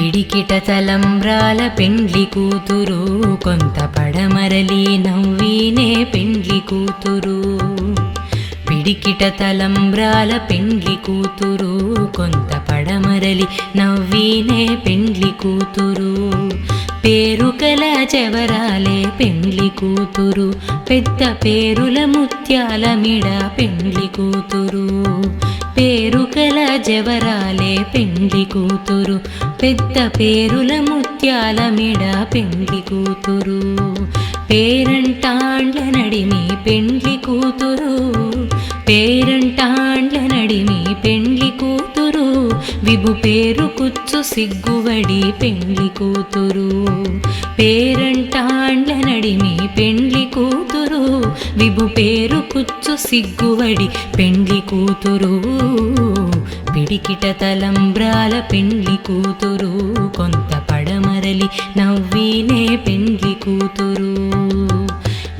పిడికిట తలంబ్రాల పెండ్లి కూతురు కొంత పడమరలి నవ్వినే పెండ్లి కూతురు. పిడికిట తలంబ్రాల పెండ్లి కూతురు కొంత పడమరలి నవ్వినే పెండ్లి కూతురు. పేరుకల చెవరాలే పెండ్లి కూతురు పెద్ద పేరుల ముత్యాల మిడ పెండ్లి కూతురు. పేరుకల జవరాలే పెండ్లి కూతురు పెద్ద పేరుల ముత్యాల మిడ పెండ్లి కూతురు. పేరంటాండ్ల నడిమి పెండ్లి కూతురు పేరంటాండ్ల నడిమి పెండ్లి కూతురు. విభు పేరు కుచ్చు సిగ్గువడి పెండ్లి కూతురు. పేరంటాండ్ల నడిమి పెండ్లి కూతురు విభు పేరు కుచ్చు సిగ్గువడి పెండ్లి కూతురు. పిడికిట తలంబ్రాల పెండ్లి కూతురు కొంత పడమరలి నవ్వినే పెండ్లి కూతురు.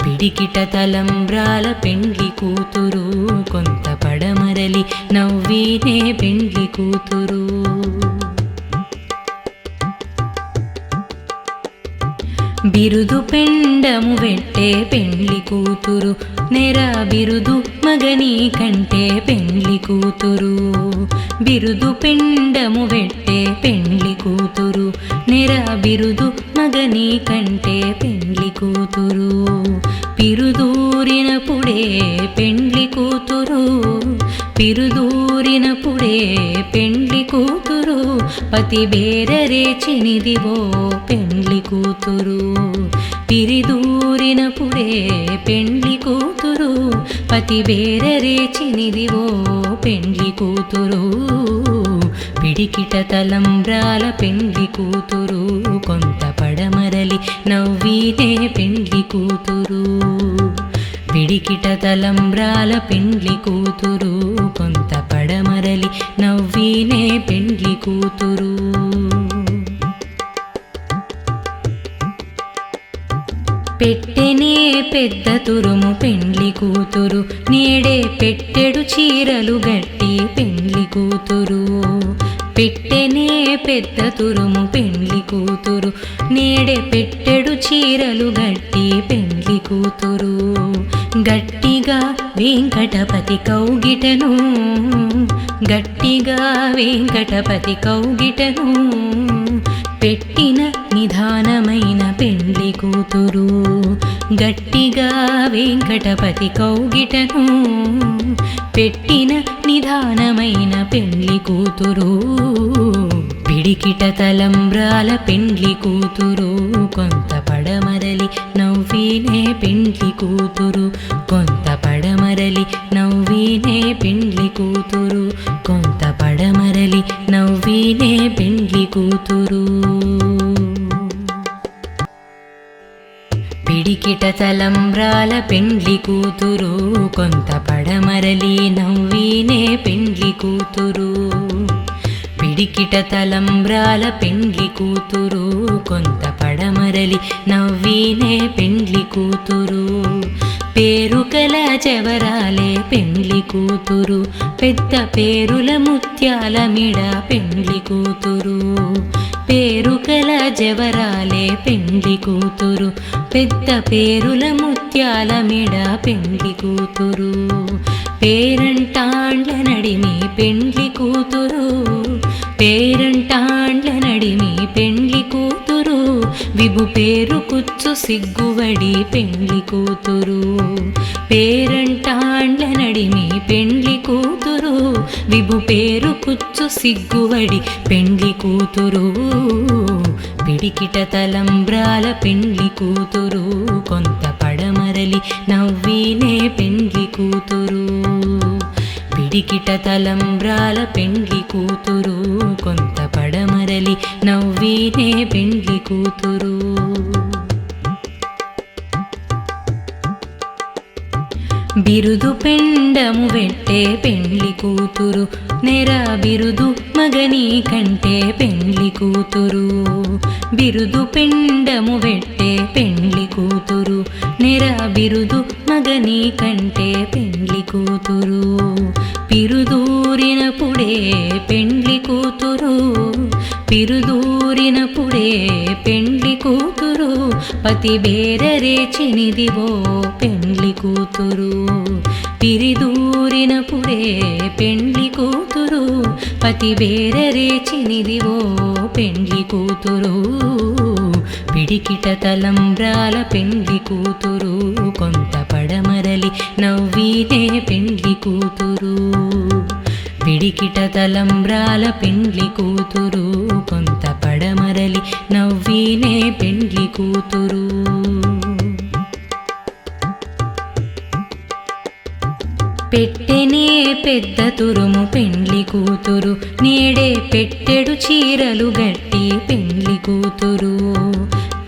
పిడికిట తలంబ్రాల పెండ్లి కూతురు కొంత పడమరలి నవ్వినే పెండ్లి కూతురు. బిరుదు పెండము వెట్టే పెండ్లి కూతురు నెర బిరుదు మగని కంటే పెండ్లి కూతురు. బిరుదు పెండము వెట్టే పెండ్లి కూతురు నెర బిరుదు మగని కంటే పెండ్లి కూతురు. పిరుదూరినప్పుడే పెండ్లి కూతురు పిరుదూరినప్పుడే పెండ్లి కూతురు. పతి బేరరేచినిదివో పెండ్లి కూతురు. పిరిదూరినప్పుడే పెండ్లి కూతురు పతి బేరరేచినిదివో పెండ్లి కూతురు. పిడికిట తలంబ్రాల పెండ్లి కూతురు కొంత పడమరలి నవ్వినే పెండ్లి కూతురు. పిడికిట తలంబ్రాల పెండ్లి కూతురు కొంత పడమరలి నవ్వినే పెండ్లి కూతురు. పెట్టెనే పెద్ద తురుము పెండ్లి కూతురు నేడే పెట్టెడు చీరలు గట్టి పెండ్లి కూతురు. పెట్టెనే పెద్ద తురుము పెండ్లి కూతురు నేడే పెట్టెడు చీరలు గట్టి పెండ్లి కూతురు. గట్టిగా వెంకటపతి కౌగిటను గట్టిగా వెంకటపతి కౌగిటను పెట్టిన నిధానమైన పెండ్లి కూతురు. గట్టిగా వెంకటపతి కౌగిటను పెట్టిన నిధానమైన పెండ్లి కూతురు. పిడికిట తలంబ్రాల పెండ్లి కూతురు కొంత పడమరలి నవ్వినే పెండ్లి కూతురు. కొంత పడమరలి నవ్వినే పెండ్లి కూతురు. కొంత పడమరలి నవ్వినే పెండ్లి కూతురు. పిడికిట తలంబ్రాల పెండ్లి కూతురు కొంత పడమరలి నవ్వినే పెండ్లి కూతురు. పిడికిట తలంబ్రాల పెండ్లి కూతురు కొంత పడమరలి నవ్వినే పెండ్లి కూతురు. పేరుకల చెవరాలే పెండ్లి కూతురు పెద్ద పేరుల ముత్యాల మిడ పెండ్లి కూతురు. పేరుకల జవరాలే పెండ్లి కూతురు పెద్ద పేరుల ముత్యాల మిడ పెండ్లి కూతురు. పేరంటాండ్ల నడిమి పెండ్లి కూతురు పేరంటాండ్ల నడిమి పెండ్లి కూతురు. విభు పేరు కుచ్చు సిగ్గువడి పెండ్లి కూతురు. పేరంటాండ్ల నడిమి పెండ్లి కూతురు విభు పేరు కుచ్చు సిగ్గువడి పెండ్లి కూతురు. పిడికిట తలంబ్రాల పెండ్లి కూతురు కొంత పడమరలి నవ్వినే పెండ్లి కూతురు. పిడికిట తలంబ్రాల పెండ్లి కూతురు కొంత పడమరలి నవ్వినే పెండ్లి కూతురు. బిరుదు పెండము వెట్టే పెండ్లి కూతురు నెర బిరుదు మగని కంటే పెండ్లి కూతురు. బిరుదు పెండము వెట్టే పెండ్లి కూతురు నెర బిరుదు మగని కంటే పెండ్లి కూతురు. పిరుదూరినప్పుడే పెండ్లి కూతురు పిరుదూరినప్పుడే పెండ్లి కూతురు పతి బేరరేచినిదివో పెండ్లి కూతురు పిరిదూరినప్పుడే పెండ్లి కూతురు పతి బేరరేచినిదివో పెండ్లి కూతురు పిడికిట తలంబ్రాల పెండ్లి కూతురు కొంత పడమరలి నవ్వినే పెండ్లి కూతురు పిడికిట తలంబ్రాల పెండ్లి కూతురు కొంత పడమరలి నవ్వినే పెండ్లి కూతురు పెట్టెనే పెద్ద తురుము పెండ్లి కూతురు నేడే పెట్టెడు చీరలు గట్టి పెండ్లి కూతురు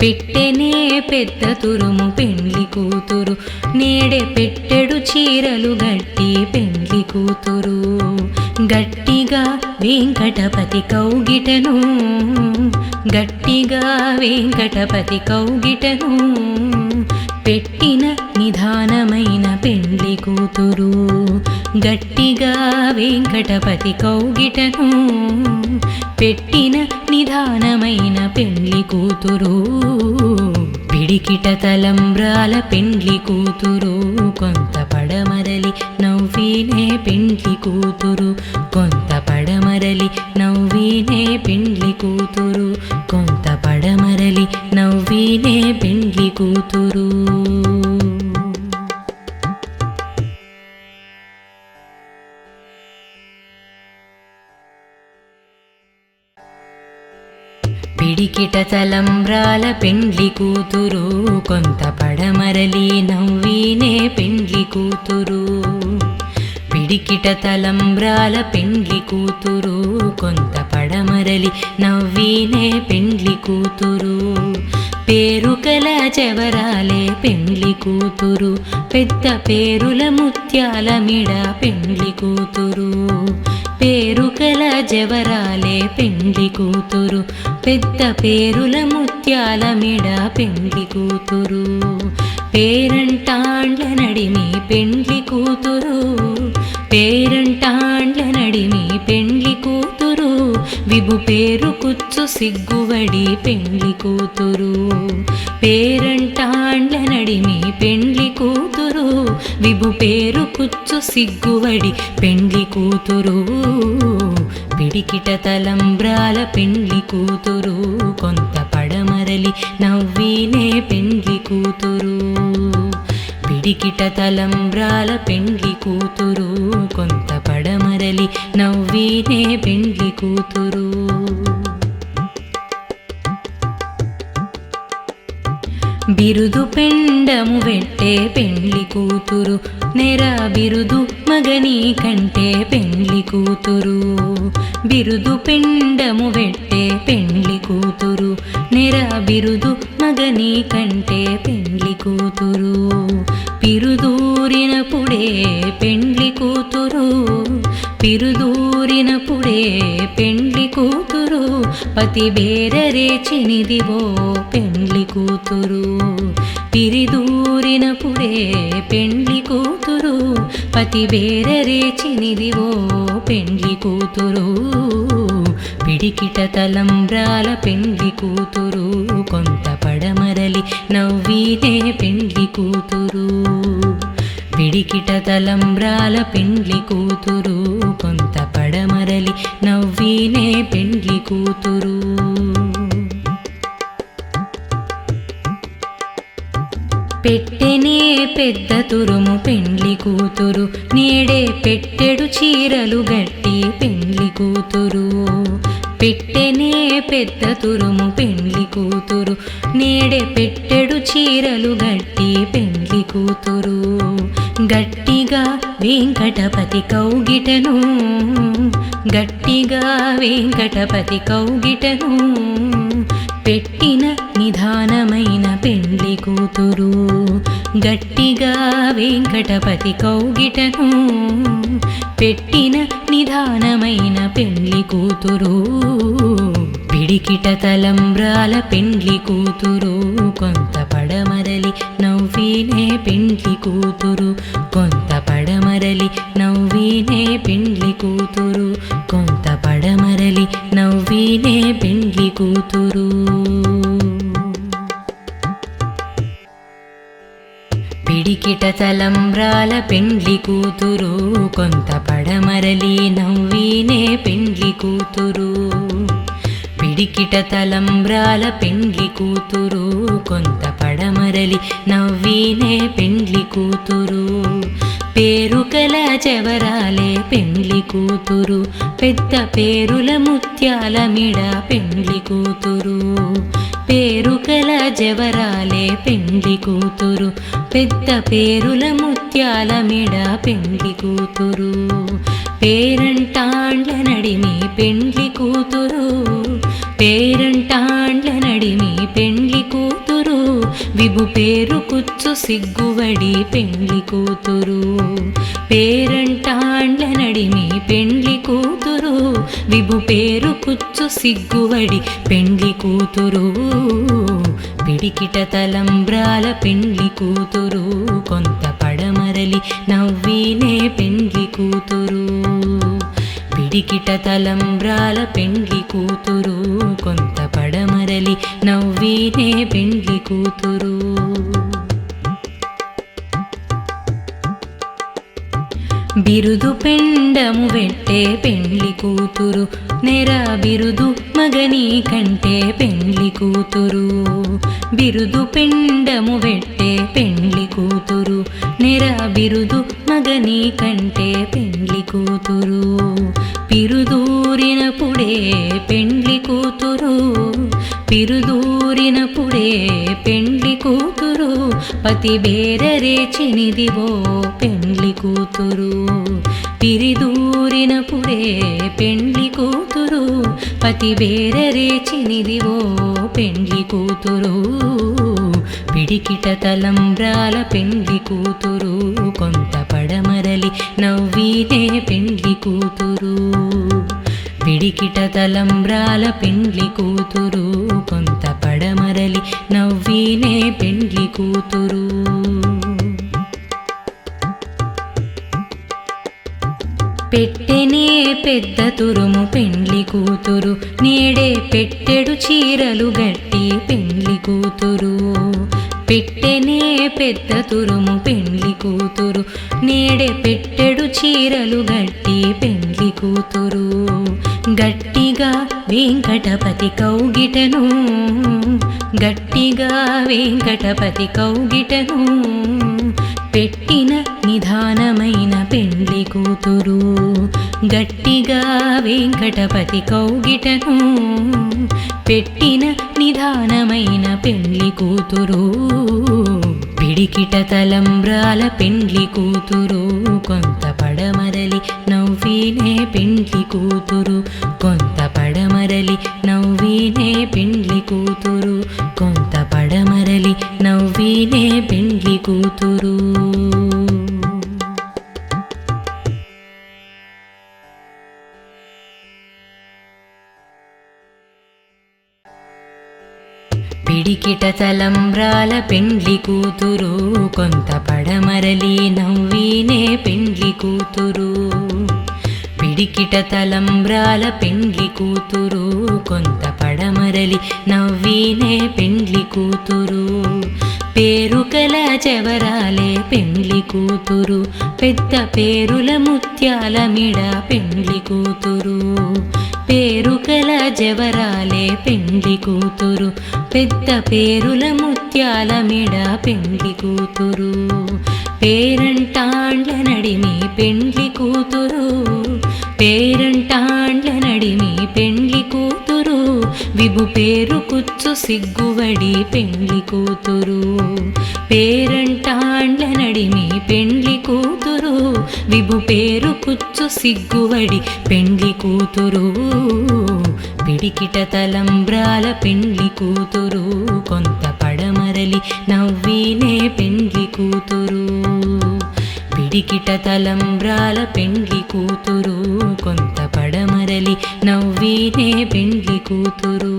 పెట్టెనే పెద్ద తురుము పెండ్లి కూతురు నేడే పెట్టెడు చీరలు గట్టి పెండ్లి కూతురు గట్టిగా వెంకటపతి కౌగిటను గట్టిగా వెంకటపతి కౌగిటను పెట్టిన నిధానమైన పెండ్లి కూతురు గట్టిగా వెంకటపతి కౌగిటను పెట్టిన నిధానమైన పెండ్లి కూతురు పిడికిట తలంబ్రాల పెండ్లి కూతురు కొంత పడమరలి నవ్వినే పెండ్లి కూతురు కొంత పడమరలి నవ్వినే పెండ్లి కూతురు కొంత పడమరలి నవ్వినే పెండ్లి కూతురు పిడికిట తలంబ్రాల పెండ్లి కూతురు కొంత పడమరలి నవ్వినే పెండ్లి కూతురు పిడికిట తలంబ్రాల పెండ్లి కూతురు కొంత పడమరలి నవ్వినే పెండ్లి కూతురు పేరుకల చెవరాలే పెండ్లి కూతురు పెద్ద పేరుల ముత్యాల మిడ పెండ్లి కూతురు పేరుకల జవరాలే పెండ్లి కూతురు పెద్ద పేరుల ముత్యాల మిడ పెండ్లి కూతురు పేరంటాండ్ల నడిమి పెండ్లి కూతురు పేరంటాండ్ల నడిమి పెండ్లి కూతురు విభు పేరు కుచ్చు సిగ్గువడి పెండ్లి కూతురు పేరంటాండ్ల నడిమి పెండ్లి కూతురు విభు పేరు కుచ్చు సిగ్గువడి పెండ్లి కూతురు పిడికిట తలంబ్రాల పెండ్లి కూతురు కొంత పడమరలి నవ్వినే పెండ్లి కూతురు పిడికిట తలంబ్రాల పెండ్లి కూతురు కొంత పడమరలి నవ్వినే పెండ్లి కూతురు బిరుదు పెండము వెట్టే పెండ్లి కూతురు నెర బిరుదు మగని కంటే పెండ్లి కూతురు బిరుదు పెండము వెట్టే పెండ్లి కూతురు నెర బిరుదు మగని కంటే పెండ్లి కూతురు పిరుదూరినప్పుడే పెండ్లి కూతురు పిరుదూరినప్పుడే పెండ్లి కూతురు పతి బేరరేచినిదివో పెండ్లి కూతురు పిరిదూరినప్పుడే పెండ్లి కూతురు పతి బేరరేచినిదివో పెండ్లి కూతురు పిడికిట తలంబ్రాల పెండ్లి కూతురు కొంత పడమరలి నవ్వినే పెండ్లి కూతురు పిడికిట తలంబ్రాల పెండ్లి కూతురు కొంత పడమరలి నవ్వినే పెండ్లి కూతురు పెట్టెనే పెద్ద తురుము పెండ్లి కూతురు నేడే పెట్టెడు చీరలు గట్టి పెండ్లి కూతురు పెట్టెనే పెద్ద తురుము పెండ్లి కూతురు నేడే పెట్టెడు చీరలు గట్టి పెండ్లి కూతురు గట్టిగా వెంకటపతి కౌగిటను గట్టిగా వెంకటపతి కౌగిటను పెట్టిన నిధానమైన పెండ్లి కూతురు గట్టిగా వెంకటపతి కౌగిటను పెట్టిన నిధానమైన పెండ్లి కూతురు పిడికిట తలంబ్రాల పెండ్లి కూతురు కొంత పడమరలి నవ్వినే పెండ్లి కూతురు కొంత పడమరలి నవ్వినే పెండ్లి కూతురు కొంత పడమరలి నవ్వినే పెండ్లి కూతురు. పిడికిట తలంబ్రాల పెండ్లి కూతురు, కొంత పడమరలి నవ్వినే పెండ్లి కూతురు. పిడికిట తలంబ్రాల పెండ్లి కూతురు, కొంత పడమరలి నవ్వినే పెండ్లి కూతురు. పేరుకల చెవరాలే పెండ్లి కూతురు, పెద్ద పేరుల ముత్యాల మిడ పెండ్లి కూతురు. పేరుకల జవరాలే పెండ్లి కూతురు, పెద్ద పేరుల ముత్యాల మిడ పెండ్లి కూతురు. పేరంటాండ్ల నడిమి పెండ్లి కూతురు, పేరంటాండ్ల నడిమి పెండ్లి కూతురు. విభు పేరు కుచ్చు సిగ్గువడి పెండ్లి కూతురు. పేరంటాండ్ల నడిమి పెండ్లి కూతురు, విభు పేరు కుచ్చు సిగ్గువడి పెండ్లి కూతురు. పిడికిట తలంబ్రాల పెండ్లి కూతురు, కొంత పడమరలి నవ్వినే పెండ్లి కూతురు. పిడికిట తలంబ్రాల పెండ్లి కూతురు, కొంత పడమరలి నవ్వినే పెండ్లి కూతురు. బిరుదు పెండము వెట్టే పెండ్లి కూతురు, నెర బిరుదు మగని కంటే పెండ్లి కూతురు. బిరుదు పెండము వెట్టే పెండ్లి కూతురు, నెర బిరుదు మగని కంటే పెండ్లి కూతురు. పిరుదూరినప్పుడే పెండ్లి కూతురు, పిరుదూరినప్పుడే పెండ్లి కూతురు. పతి బేరరేచినిదివో పెండ్లి కూతురు. పిరిదూరినప్పుడే పెండ్లి కూతురు, పతి బేరరేచినిదివో పెండ్లి కూతురు. పిడికిట తలంబ్రాల పెండ్లి కూతురు, కొంత పడమరలి నవ్వినే పెండ్లి కూతురు. పిడికిట తలంబ్రాల పెండ్లి కూతురు, కొంత పడమరలి నవ్వినే పెండ్లి కూతురు. పెట్టెనే పెద్ద తురుము పెండ్లి కూతురు, నేడే పెట్టెడు చీరలు గట్టి పెండ్లి కూతురు. పెట్టెనే పెద్ద తురుము పెండ్లి కూతురు, నేడే పెట్టెడు చీరలు గట్టి పెండ్లి కూతురు. గట్టిగా వెంకటపతి కౌగిటను, గట్టిగా వెంకటపతి కౌగిటను పెట్టిన నిధానమైన పెండ్లి కూతురు. గట్టిగా వెంకటపతి కౌగిటను పెట్టిన నిధానమైన పెండ్లి కూతురు. పిడికిట తలంబ్రాల పెండ్లి కూతురు, కొంత పడమరలి నవ్వినే పెండ్లి కూతురు. కొంత పడమరలి నవ్వినే పెండ్లి కూతురు, కొంత పడమరలి నవ్వినే పెండ్లి కూతురు. పిడికిట తలంబ్రాల పెండ్లి కూతురు, కొంత పడమరలి నవ్వినే పెండ్లి కూతురు. పిడికిట తలంబ్రాల పెండ్లి కూతురు, కొంత పడమరలి నవ్వినే పెండ్లి కూతురు. పేరుకల చెవరాలే పెండ్లి కూతురు, పెద్ద పేరుల ముత్యాల మిడ పెండ్లి కూతురు. పేరుకల జవరాలే పెండ్లి కూతురు, పెద్ద పేరుల ముత్యాల మిడ పెండ్లి కూతురు. పేరంటాండ్ల నడిమి పెండ్లి కూతురు, పేరంటాండ్ల నడిమి పెండ్లి కూతురు. విభు పేరు కుచ్చు సిగ్గువడి పెండ్లి కూతురు. పేరంటాండ్ల నడిమి పెండ్లి కూతురు, విభు పేరు కుచ్చు సిగ్గువడి పెండ్లి కూతురు. పిడికిట తలంబ్రాల పెండ్లి కూతురు, కొంత పడమరలి నవ్వినే పెండ్లి కూతురు. పిడికిట తలంబ్రాల పెండ్లి కూతురు, కొంత పడమరలి నవ్వినే పెండ్లి కూతురు.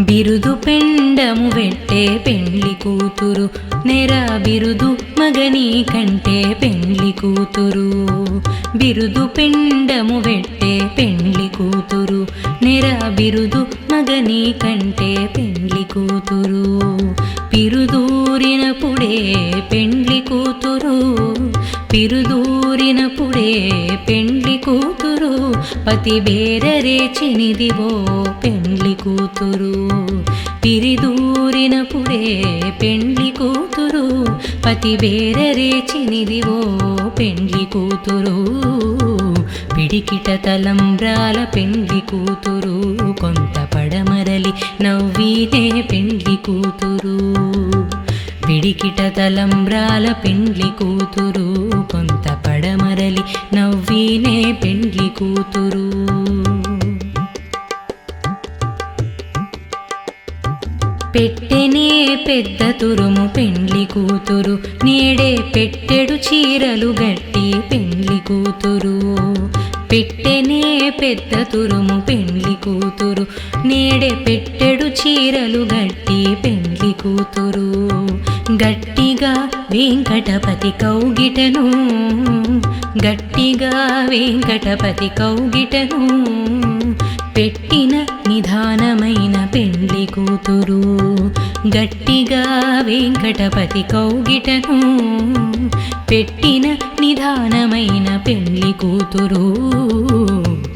బిరుదు పెండము వెట్టే పెండ్లి కూతురు, నెర బిరుదు మగని కంటే పెండ్లి కూతురు బిరుదు పిండము వెట్టే పెండ్లి కూతురు నెర బిరుదు మగని కంటే పెండ్లి కూతురు పిరుదూరినప్పుడే పెండ్లి కూతురు పిరుదూరినప్పుడే పెండ్లి కూతురు పతి బేరరేచినిదివో పెండ్లి కూతురు పిరిదూరినప్పుడే పెండ్లి కూతురు పతి బేరరేచినిదివో పెండ్లి కూతురు పిడికిట తలంబ్రాల పెండ్లి కూతురు కొంత పడమరలి నవ్వినే పెండ్లి కూతురు పిడికిట తలంబ్రాల పెండ్లి కూతురు కొంత పడమరలి నవ్వినే పెండ్లి కూతురు పెట్టెనే పెద్ద తురుము పెండ్లి కూతురు నేడే పెట్టెడు చీరలు గట్టి పెండ్లి కూతురు పెట్టెనే పెద్ద తురుము పెండ్లి కూతురు నేడే పెట్టెడు చీరలు గట్టి పెండ్లి కూతురు గట్టిగా వెంకటపతి కౌగిటను గట్టిగా వెంకటపతి కౌగిటను పెట్టిన నిదానమైన పెండ్లి కూతురు గట్టిగా వెంకటపతి కౌగిటను పెట్టిన నిదానమైన పెండ్లి కూతురు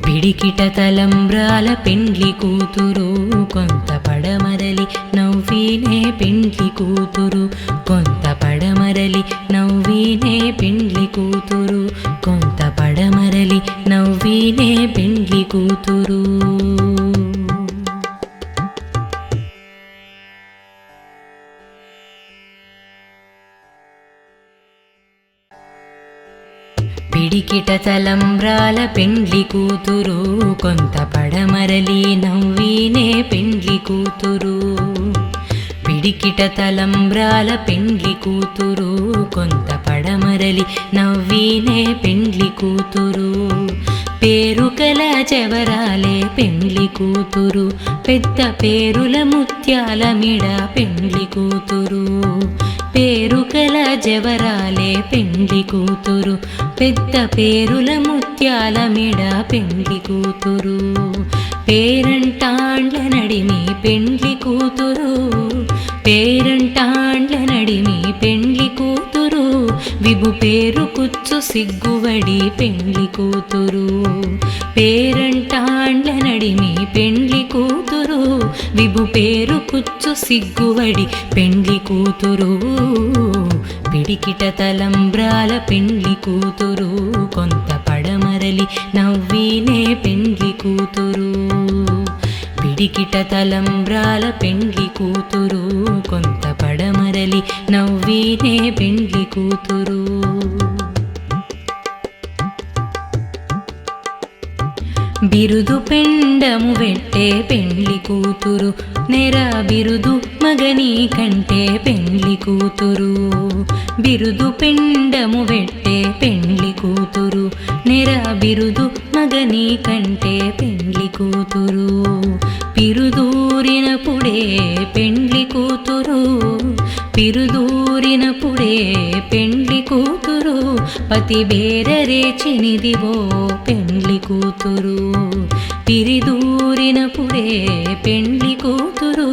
పిడికిట తలంబ్రాల పెండ్లి కూతురు కొంత పడమరలి నవ్వినే పెండ్లి కూతురు కొంత పడమరలి నవ్వినే పెండ్లి కూతురు కొంత పడమరలి నవ్వినే పెండ్లి కూతురు పిడికిట తలంబ్రాల పెండ్లి కూతురు కొంత పడమరలి నవ్వినే పెండ్లి కూతురు పిడికిట తలంబ్రాల పెండ్లి కూతురు కొంత పడమరలి నవ్వినే పెండ్లి కూతురు పేరుకల చెవరాలే పెండ్లి కూతురు పెద్ద పేరుల ముత్యాల మిడ పెండ్లి కూతురు పేరుకల జవరాలే పెండ్లి కూతురు పెద్ద పేరుల ముత్యాల మిడ పెండ్లి కూతురు పేరంటాండ్ల నడిమి పెండ్లి కూతురు పేరంటాండ్ల నడిమి పెండ్లి కూతురు విభు పేరు కుచ్చు సిగ్గువడి పెండ్లి కూతురు పేరంటాండ్ల నడిమి పెండ్లి కూతురు విభు పేరు కుచ్చు సిగ్గువడి పెండ్లి కూతురు పిడికిట తలంబ్రాల పెండ్లి కూతురు కొంత పడమరలి నవ్వినే పెండ్లి కూతురు పిడికిట తలంబ్రాల పెండ్లి కూతురు కొంత పడమరలి నవ్వినే పెండ్లి కూతురు బిరుదు పెండము వెట్టే పెండ్లి కూతురు నెర బిరుదు మగని కంటే పెండ్లి కూతురు బిరుదు పెండము వెట్టే పెండ్లి కూతురు నెర బిరుదు మగని కంటే పెండ్లి కూతురు పిరుదూరినప్పుడే పెండ్లి కూతురు పిరుదూరినప్పుడే పెండ్లి కూతురు పతి బేరరేచినిదివో పెండ్లి కూతురు పిరిదూరినప్పుడే పెండ్లి కూతురు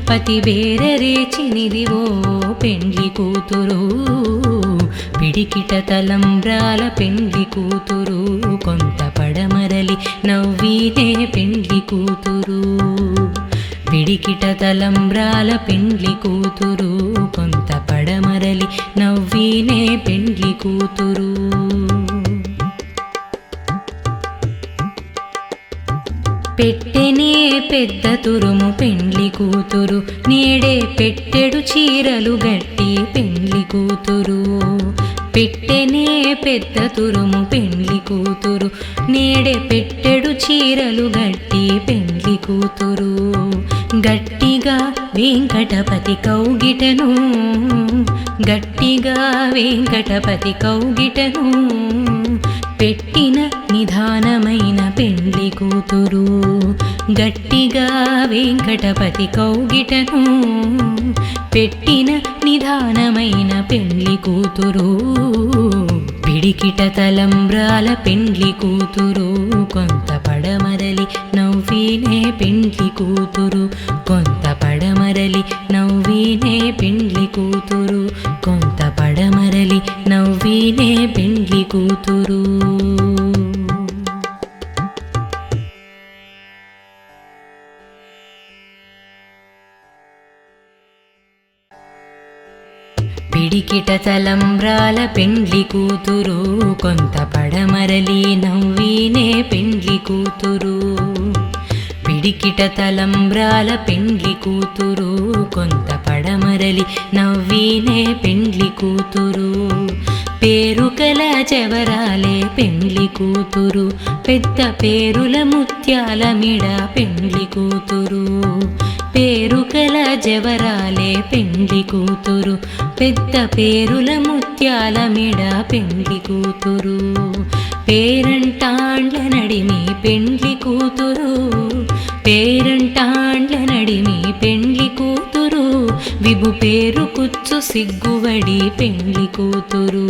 పతి బేరరేచినిదివో పెండ్లి కూతురు పిడికిట తలంబ్రాల పెండ్లి కూతురు కొంత పడమరలి నవ్వినే పెండ్లి కూతురు పిడికిట తలంబ్రాల పెండ్లి కూతురు కొంత పడమరలి నవ్వినే పెండ్లి కూతురు పెట్టెనే పెద్ద తురుము పెండ్లి కూతురు నేడే పెట్టెడు చీరలు గట్టి పెండ్లి కూతురు పెట్టెనే పెద్ద తురుము పెండ్లి కూతురు నేడే పెట్టెడు చీరలు గట్టి పెండ్లి కూతురు గట్టిగా వెంకటపతి కౌగిటను గట్టిగా వెంకటపతి కౌగిటను పెట్టిన నిదానమైన పెండ్లి కూతురు గట్టిగా వెంకటపతి కౌగిటను పెట్టిన నిదానమైన పెండ్లి కూతురు పిడికిట తలంబ్రాల పెండ్లి కూతురు కొంత పడమరలి నవ్వినే పెండ్లి కూతురు కొంత పడమరలి నవ్వినే పెండ్లి కూతురు కొంత పడమరలి నవ్వినే పెండ్లి కూతురు పిడికిట తలంబ్రాల పెండ్లి కూతురు కొంత పడమరలి నవ్వినే పెండ్లి కూతురు పిడికిట తలంబ్రాల పెండ్లి కూతురు కొంత పడమరలి నవ్వినే పెండ్లి కూతురు పేరుకల చెవరాలే పెండ్లి కూతురు పెద్ద పేరుల ముత్యాల మిడ పెండ్లి కూతురు పేరుకల జవరాలే పెండ్లి కూతురు పెద్ద పేరుల ముత్యాల మిడ పెండ్లి కూతురు పేరంటాండ్ల నడిమి పెండ్లి కూతురు పేరంటాండ్ల నడిమి పెండ్లి కూతురు విభు పేరు కుచ్చు సిగ్గువడి పెండ్లి కూతురు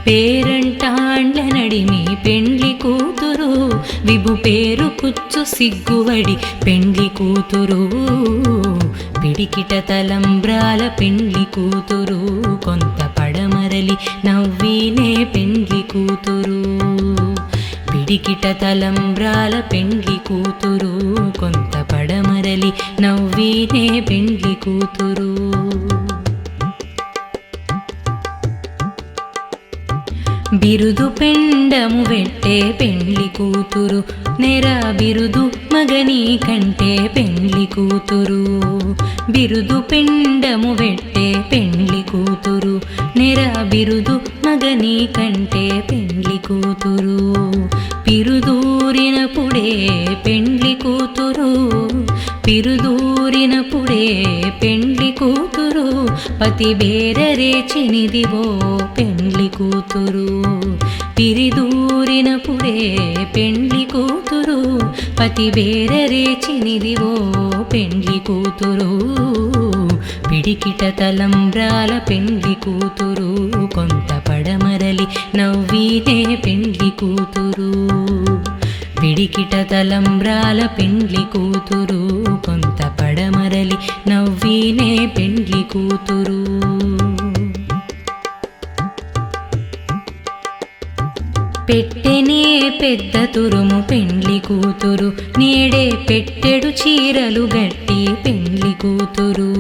పేరంటాండ్ల నడిమి పెండ్లి కూతురు విభు పేరు కుచ్చు సిగ్గువడి పెండ్లి కూతురు పిడికిట తలంబ్రాల పెండ్లి కూతురు కొంత పడమరలి నవ్వినే పెండ్లి కూతురు పిడికిట తలంబ్రాల పెండ్లి కూతురు కొంత పడమరలి నవ్వినే పెండ్లి కూతురు బిరుదు పెండము వెట్టే పెండ్లి కూతురు నెర బిరుదు మగని కంటే పెండ్లి కూతురు బిరుదు పెండము వెట్టే పెండ్లి కూతురు నెర బిరుదు మగని కంటే పెండ్లి కూతురు పిరుదూరినప్పుడే పెండ్లి కూతురు పిరుదూరినప్పుడే పెండ్లి కూతురు పతి బేరరేచినిదివో పెండ్లి కూతురు పిరిదూరినప్పుడే పెండ్లి కూతురు పతి బేరరేచినిదివో పెండ్లి కూతురు పిడికిట తలంబ్రాల పెండ్లి కూతురు కొంత పడమరలి నవ్వినే పెండ్లి కూతురు పిడికిట తలంబ్రాల పెండ్లి కూతురు కొంత పడమరలి నవ్వినే పెండ్లి కూతురు పెట్టెనే పెద్ద తురుము పెండ్లి కూతురు నేడే పెట్టెడు చీరలు గట్టి పెండ్లి కూతురు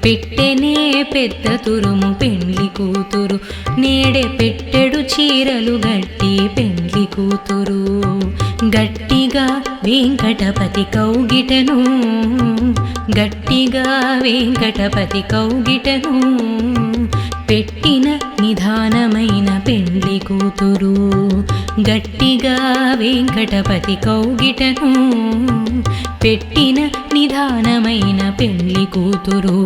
పెట్టెనే పెద్ద తురుము పెండ్లి కూతురు నేడే పెట్టెడు చీరలు గట్టి పెండ్లి కూతురు గట్టిగా వెంకటపతి కౌగిటను గట్టిగా వెంకటపతి కౌగిటను పెట్టిన నిదానమైన పెండ్లి కూతురు గట్టిగా వెంకటపతి కౌగిటను పెట్టిన నిదానమైన పెండ్లి కూతురు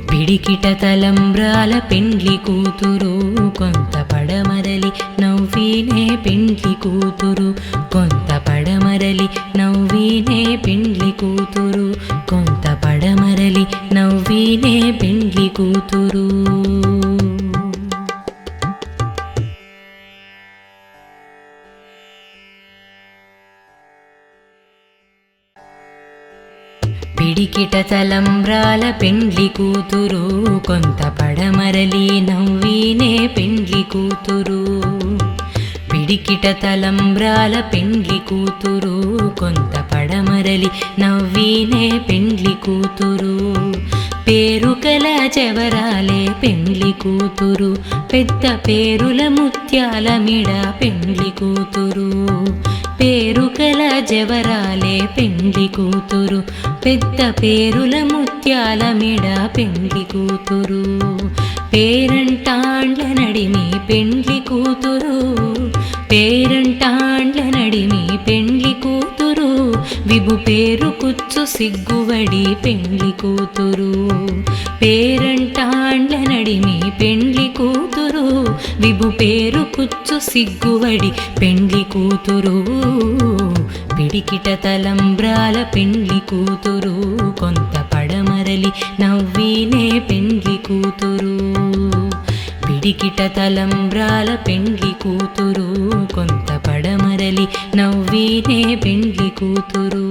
పిడికిట తలంబ్రాల పెండ్లి కూతురు కొంత పడమరలి నవ్వినే పెండ్లి కూతురు కొంత పడమరలి నవ్వినే పెండ్లి కూతురు కొంత పడమరలి నవ్వినే పెండ్లి కూతురు పిడికిట తలంబ్రాల పెండ్లి కూతురు కొంత పడమరలి నవ్వినే పెండ్లి కూతురు పిడికిట తలంబ్రాల పెండ్లి కూతురు కొంత పడమరలి నవ్వినే పెండ్లి కూతురు పేరుకల చెవరాలే పెండ్లి కూతురు పెద్ద పేరుల ముత్యాల మిడ పెండ్లి కూతురు పేరుకల జవరాలే పెండ్లి కూతురు పెద్ద పేరుల ముత్యాల మిడ పెండ్లి కూతురు పేరంటాండ్ల నడిమి పెండ్లి కూతురు పేరంటాండ్ల నడిమి పెండ్లి కూతురు విభు పేరు కుచ్చు సిగ్గువడి పెండ్లి కూతురు పేరంటాండ్ల నడిమి పెండ్లి కూతురు విభు పేరు కుచ్చు సిగ్గువడి పెండ్లి కూతురు పిడికిట తలంబ్రాల పెండ్లి కూతురు కొంత పడమరలి నవ్వినే పెండ్లి కూతురు పిడికిట తలంబ్రాల పెండ్లి కూతురు కొంత పడమరలి నవ్వినే పెండ్లి కూతురు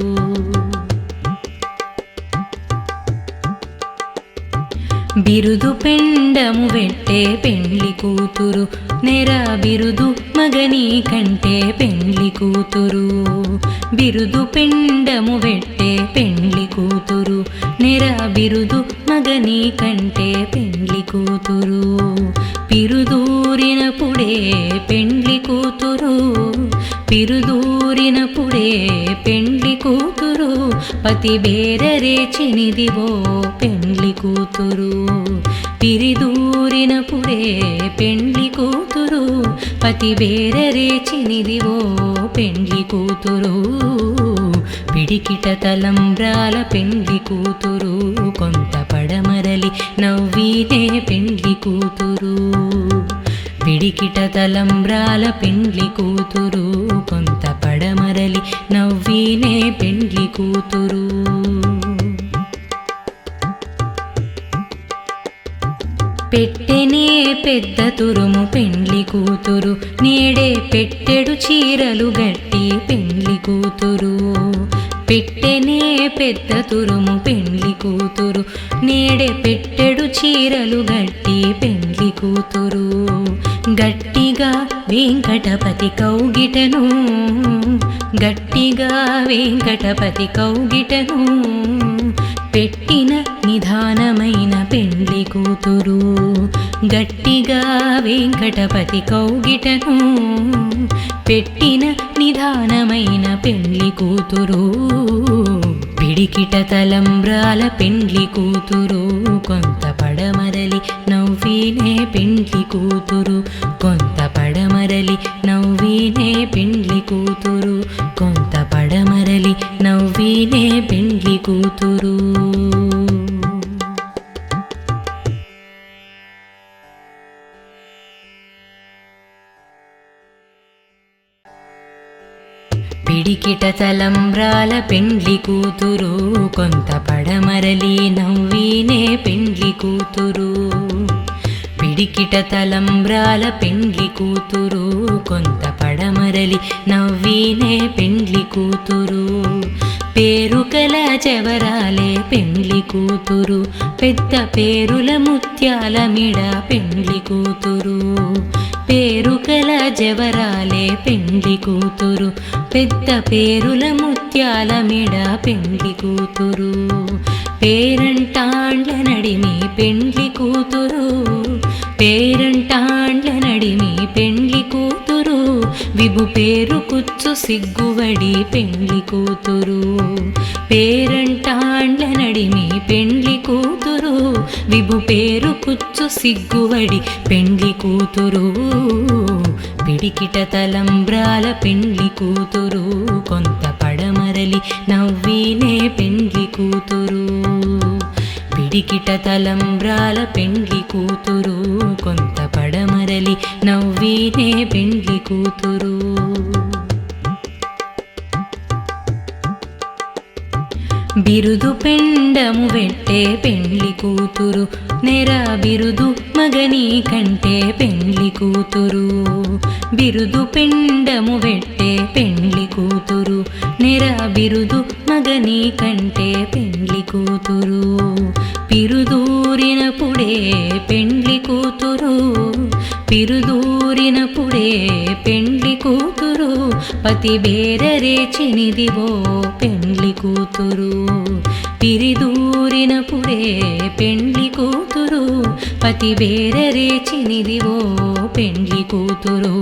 బిరుదు పెండము వెట్టే పెండ్లి కూతురు నెర బిరుదు మగని కంటే పెండ్లి కూతురు బిరుదు పెండము వెట్టే పెండ్లి కూతురు నెర బిరుదు మగని కంటే పెండ్లి కూతురు పిరుదూరినప్పుడే పెండ్లి కూతురు పిరుదూరినప్పుడే పెండ్లి కూతురు పతి బేరరేచినిదివో పెండ్లి కూతురు పిరిదూరినప్పుడే పెండ్లి కూతురు పతి బేరరేచినిదివో పెండ్లి కూతురు పిడికిట తలంబ్రాల పెండ్లి కూతురు కొంత పడమరలి నవ్వినే పెండ్లి కూతురు పిడికిట తలంబ్రాల పెండ్లి కూతురు కొంత పడమరలి నవ్వినే పెండ్లి కూతురు పెట్టెనే పెద్ద తురుము పెండ్లి కూతురు నేడే పెట్టెడు చీరలు గట్టి పెండ్లి కూతురు పెట్టెనే పెద్ద తురుము పెండ్లి కూతురు నేడే పెట్టెడు చీరలు గట్టి పెండ్లి కూతురు గట్టిగా వెంకటపతి కౌగిటను గట్టిగా వెంకటపతి కౌగిటను పెట్టిన నిధానమైన పెండ్లి కూతురు గట్టిగా వెంకటపతి కౌగిటను పెట్టిన నిధానమైన పెండ్లి కూతురు పిడికిట తలంబ్రాల పెండ్లి కూతురు కొంత పడమరలి నవ్వినే పెండ్లి కూతురు కొంత పడమరలి నవ్వినే పెండ్లి కూతురు కొంత పడమరలి నవ్వినే పెండ్లి కూతురు పిడికిట తలంబ్రాల పెండ్లి కూతురు కొంత పడమరలి నవ్వినే పెండ్లి కూతురు పిడికిట తలంబ్రాల పెండ్లి కూతురు కొంత పడమరలి నవ్వినే పెండ్లి కూతురు పేరుకల చెవరాలే పెండ్లి కూతురు పెద్ద పేరుల ముత్యాల మిడ పెండ్లి కూతురు పేరుకల జవరాలే పెండ్లి కూతురు పెద్ద పేరుల ముత్యాల మిడ పెండ్లి కూతురు పేరంటాండ్ల నడిమి పెండ్లి కూతురు పేరంటాండ్ల నడిమి పెండ్లి కూతురు విభు పేరు కుచ్చు సిగ్గువడి పెండ్లి కూతురు పేరంటాండ్ల నడిమి పెండ్లి కూతురు విభు పేరు కుచ్చు సిగ్గువడి పెండ్లి కూతురు పిడికిట తలంబ్రాల పెండ్లి కూతురు కొంత పడమరలి నవ్వినే పెండ్లి కూతురు పిడికిట తలంబ్రాల పెండ్లి కూతురు కొంత పడమరలి నవ్వినే పెండ్లి కూతురు బిరుదు పెండము వెట్టే పెండ్లి కూతురు నెర బిరుదు మగని కంటే పెండ్లి కూతురు బిరుదు పెండము వెట్టే పెండ్లి కూతురు నెర బిరుదు మగని కంటే పెండ్లి కూతురు పిరుదూరినప్పుడే పెండ్లి కూతురు పిరుదూరినప్పుడే పెండ్లి కూతురు పతి బేరరేచినిదివో పెండ్లి కూతురు పిరిదూరినప్పుడే పెండ్లి కూతురు పతి బేరరేచినిదివో పెండ్లి కూతురు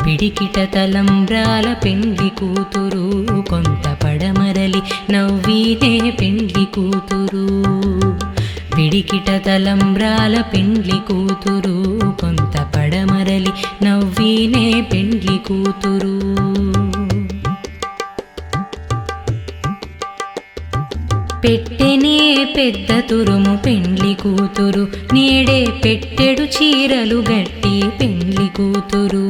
పిడికిట తలంబ్రాల పెండ్లి కూతురు కొంత పడమరలి నవ్వినే పెండ్లి కూతురు పిడికిట తలంబ్రాల పెండ్లి కూతురు కొంత పడమరలి నవ్వినే పెండ్లి కూతురు పెట్టెనే పెద్ద తురుము పెండ్లి కూతురు నేడే పెట్టెడు చీరలు గట్టి పెండ్లి కూతురు.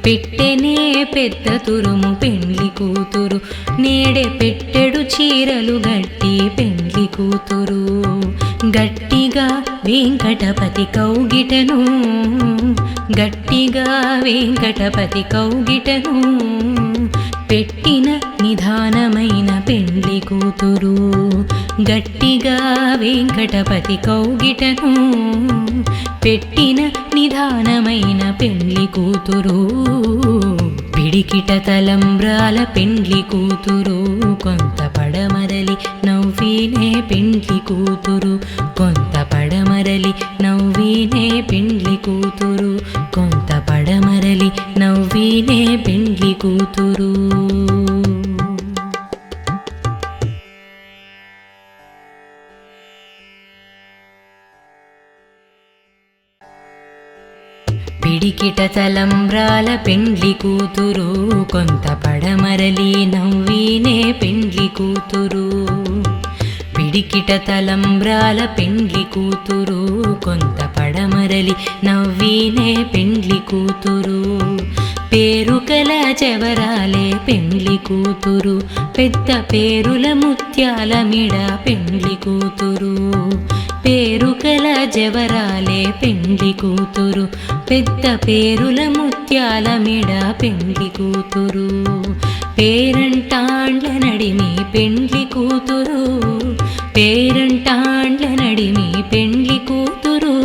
పెట్టెనే పెద్ద తురుము పెండ్లి కూతురు నేడే పెట్టెడు చీరలు గట్టి పెండ్లి కూతురు. గట్టిగా వెంకటపతి కౌగిటను గట్టిగా వెంకటపతి కౌగిటను పెట్టిన నిదానమైన పెండ్లి కూతురు. గట్టిగా వెంకటపతి కౌగిటను పెట్టిన నిదానమైన పెండ్లి కూతురు. పిడికిట తలంబ్రాల పెండ్లి కూతురు కొంత పడమరలి నవ్వినే పెండ్లి కూతురు. కొంత పడమరలి నవ్వినే పెండ్లి కూతురు. కొంత పడమరలి నవ్వినే పెండ్లి కూతురు. పిడికిట తలంబ్రాల పెండ్లి కూతురు కొంత పడమరలి నవ్వినే పెండ్లి కూతురు. పిడికిట తలంబ్రాల పెండ్లి కూతురు కొంత పడమరలి నవ్వినే పెండ్లి కూతురు. పేరుకల చెవరాలే పెండ్లి కూతురు పెద్ద పేరుల ముత్యాల మిడ పెండ్లి కూతురు. పేరుకల జవరాలే పెండ్లి కూతురు పెద్ద పేరుల ముత్యాల మిడ పెండ్లి కూతురు. పేరంటాండ్ల నడిమి పెండ్లి కూతురు పేరంటాండ్ల నడిమి పెండ్లి కూతురు.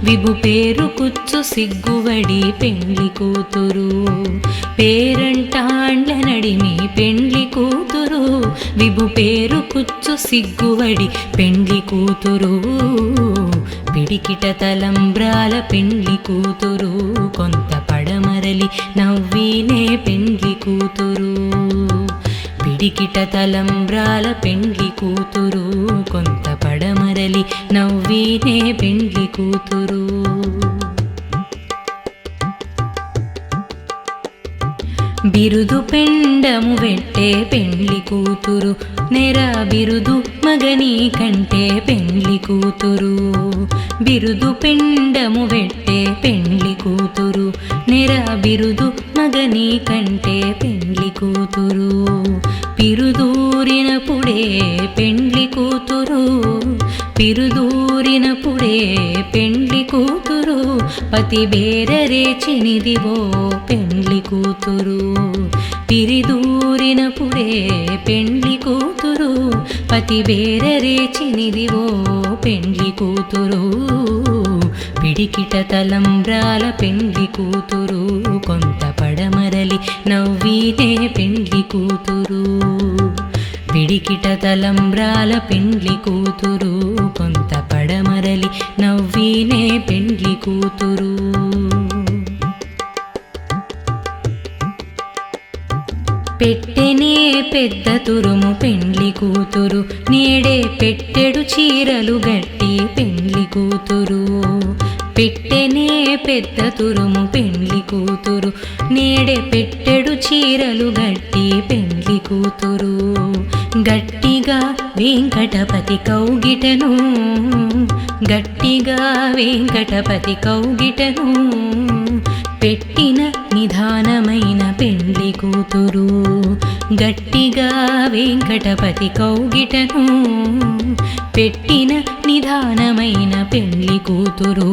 విభు పేరు కుచ్చు సిగ్గువడి పెండ్లి కూతురు. పేరంటాండ్ల నడిమి పెండ్లి కూతురు విభు పేరు కుచ్చు సిగ్గువడి పెండ్లి కూతురు. పిడికిట తలంబ్రాల పెండ్లి కూతురు కొంత పడమరలి నవ్వినే పెండ్లి కూతురు. పిడికిట తలంబ్రాల పెండ్లి కూతురు కొంత పడమరలి నవ్వినే పెండ్లి కూతురు. బిరుదు పెండము వెట్టే పెండ్లి కూతురు నెర బిరుదు మగని కంటే పెండ్లి కూతురు. బిరుదు పెండము వెట్టే పెండ్లి కూతురు నెర బిరుదు మగని కంటే పెండ్లి కూతురు. పిరుదూరినప్పుడే పెండ్లి కూతురు పిరుదూరినప్పుడే పెండ్లి కూతురు. పతి బేరరేచినిదివో పెండ్లి కూతురు. పిరిదూరినప్పుడే పెండ్లి కూతురు పతి బేరరేచినిదివో పెండ్లి కూతురు. పిడికిట తలంబ్రాల పెండ్లి కూతురు కొంత పడమరలి నవ్వినే పెండ్లి కూతురు. పిడికిట తలంబ్రాల పెండ్లి కూతురు కొంత పడమరలి నవ్వినే పెండ్లి కూతురు. పెట్టెనే పెద్ద తురుము పెండ్లి కూతురు నేడే పెట్టెడు చీరలు గట్టి పెండ్లి కూతురు. పెట్టెనే పెద్ద తురుము పెండ్లి కూతురు నేడే పెట్టెడు చీరలు గట్టి పెండ్లి కూతురు. గట్టిగా వెంకటపతి కౌగిటను గట్టిగా వెంకటపతి కౌగిటను పెట్టిన నిదానమైన పెండ్లి కూతురు. గట్టిగా వెంకటపతి కౌగిటను పెట్టిన నిదానమైన పెండ్లి కూతురు.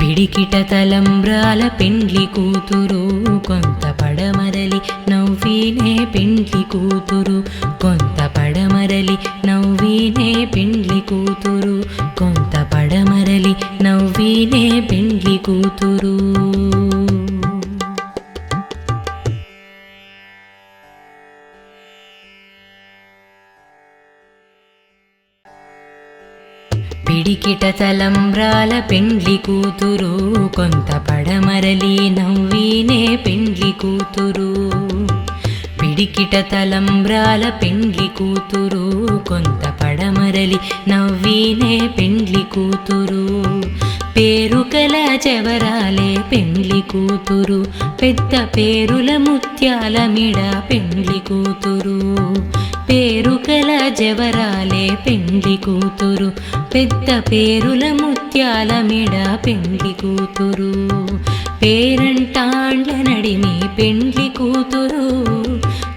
పిడికిట తలంబ్రాల పెండ్లి కూతురు కొంత పడమరలి నవ్వినే పెండ్లి కూతురు. కొంత పడమరలి నవ్వినే పెండ్లి కూతురు. కొంత పడమరలి నవ్వినే పెండ్లి కూతురు. పిడికిట తలంబ్రాల పెండ్లి కూతురు కొంత పడమరలి నవ్వినే పెండ్లి కూతురు. పిడికిట తలంబ్రాల పెండ్లి కూతురు కొంత పడమరలి నవ్వినే పెండ్లి కూతురు. పేరుకల చెవరాలే పెండ్లి కూతురు పెద్ద పేరుల ముత్యాల మిడ పెండ్లి కూతురు. పేరుకల జవరాలే పెండ్లి కూతురు పెద్ద పేరుల ముత్యాల మెడ పెండ్లి కూతురు పేరంటాండ్ల నడిమి పెండ్లి కూతురు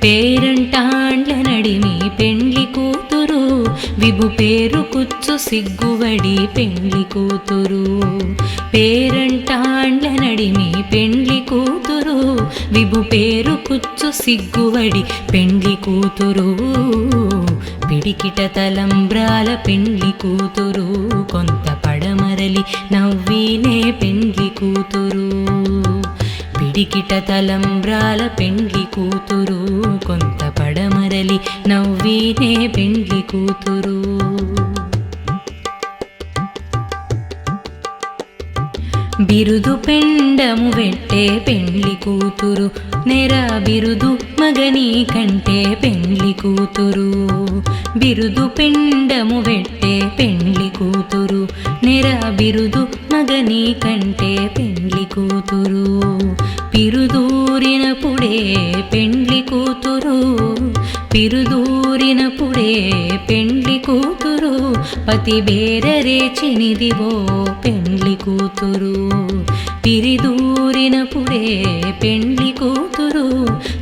పేరంటాండ్ల నడిమి పెండ్లి కూతురు విభు పేరు కుచ్చు సిగ్గువడి పెండ్లి కూతురు పేరంటాండ్ల నడిమి పెండ్లి కూతురు విభు పేరు కుచ్చు సిగ్గువడి పెండ్లి కూతురు పిడికిట తలంబ్రాల పెండ్లి కూతురు కొంత పడమరలి నవ్వినే పెండ్లి కూతురు పిడికిట తలంబ్రాల పెండ్లి కూతురు కొంత పడమరలి నవ్వినే పెండ్లి కూతురు బిరుదు పెండము వెట్టే పెండ్లి కూతురు నెర బిరుదు మగని కంటే పెండ్లి కూతురు బిరుదు పెండము వెట్టే పెండ్లి కూతురు నెర బిరుదు మగని కంటే పెండ్లి కూతురు పిరుదూరినప్పుడే పెండ్లి కూతురు పిరుదూరినప్పుడే పెండ్లి కూతురు పతి బేరరేచినిదివో పెండ్లి కూతురు పిరిదూరినప్పుడే పెండ్లి కూతురు